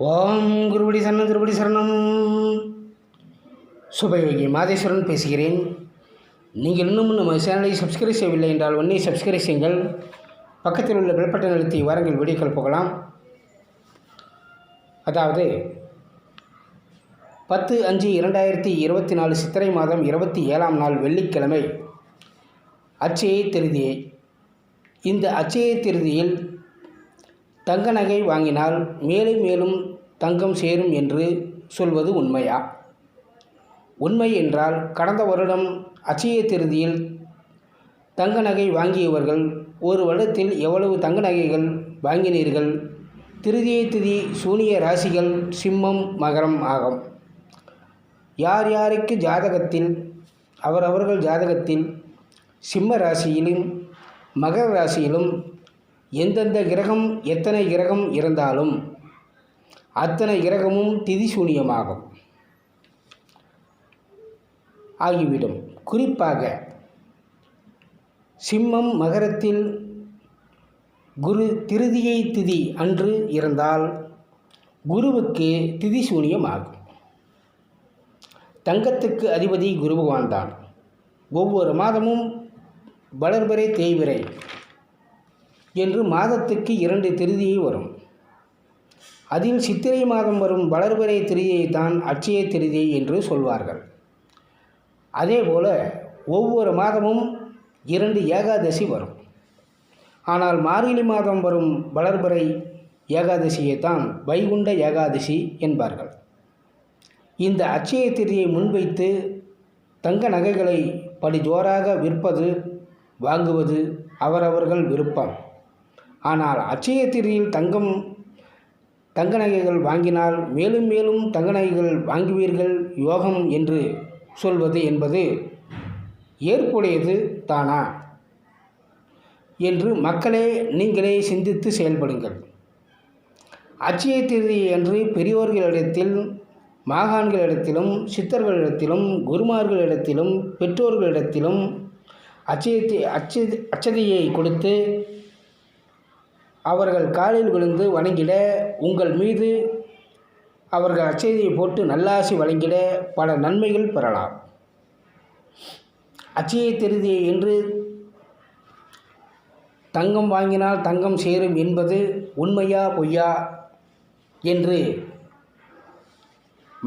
ஓம் குருபடி சரணம் திருபடி சரணம். சுபயோகி மாதேஸ்வரன் பேசுகிறேன். நீங்கள் இன்னும் நம்ம சேனலை சப்ஸ்கிரைப் செய்யவில்லை என்றால் உடனே சப்ஸ்கிரைப் செய்யுங்கள். பக்கத்தில் உள்ள பெல் பட்டன் அழுத்தி வாருங்கள் வீடியோக்கள் போகலாம். அதாவது 10/5/2024 சித்திரை மாதம் 27ஆம் நாள் வெள்ளிக்கிழமை அட்சய திருதியை. இந்த அட்சய திருதியில் தங்க நகை வாங்கினால் மேலும் மேலும் தங்கம் சேரும் என்று சொல்வது உண்மையா? உண்மை என்றால் கடந்த வருடம் அட்சய திருதியில் தங்க நகை வாங்கியவர்கள் ஒரு வருடத்தில் எவ்வளவு தங்க நகைகள் வாங்கினீர்கள்? திருதியை திதி சூனிய ராசிகள் சிம்மம் மகரம் ஆகும். யார் யாருக்கு ஜாதகத்தில் அவரவர்கள் ஜாதகத்தில் சிம்ம ராசியிலும் மகர ராசியிலும் எந்தெந்த கிரகம் எத்தனை கிரகம் இருந்தாலும் அத்தனை கிரகமும் திதி சூனியமாகும் ஆகிவிடும். குறிப்பாக சிம்மம் மகரத்தில் குரு திருதியை திதி அன்று இருந்தால் குருவுக்கு திதி சூனியம் ஆகும். தங்கத்துக்கு அதிபதி குரு பகவான் தான். ஒவ்வொரு மாதமும் வளர்பிறை தேய்பிறை என்று மாதத்துக்கு 2 திருதியை வரும். அதில் சித்திரை மாதம் வரும் வளர்பிறை திருதியை தான் அட்சய திருதியை என்று சொல்வார்கள். அதேபோல ஒவ்வொரு மாதமும் 2 ஏகாதசி வரும். ஆனால் மார்கழி மாதம் வரும் வளர்பிறை ஏகாதசியை தான் வைகுண்ட ஏகாதசி என்பார்கள். இந்த அட்சய திருதியை முன்வைத்து தங்க நகைகளை படிஜோராக விற்பது வாங்குவது அவரவர்கள் விருப்பம். ஆனால் அட்சய திருதியில் தங்க நகைகள் வாங்கினால் மேலும் மேலும் தங்க நகைகள் வாங்குவீர்கள் யோகம் என்று சொல்வது என்பது ஏற்புடையது தானா என்று மக்களே நீங்களே சிந்தித்து செயல்படுங்கள். அட்சய திருதியை அன்று பெரியோர்களிடத்தில் மாகாண்களிடத்திலும் சித்தர்களிடத்திலும் குருமார்களிடத்திலும் பெற்றோர்களிடத்திலும் அட்சதையை கொடுத்து அவர்கள் காலில் விழுந்து வணங்கிட, உங்கள் மீது அவர்கள் அட்சதையை போட்டு நல்லாசி வழங்கிட பல நன்மைகள் பெறலாம். அட்சய திருதியை என்று தங்கம் வாங்கினால் தங்கம் சேரும் என்பது உண்மையா பொய்யா என்று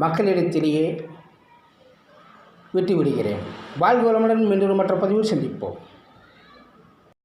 மக்களிடத்திலேயே விட்டுவிடுகிறேன். வாழ்க வளமுடன். மீண்டும் மற்ற பதிவில் சந்திப்போம்.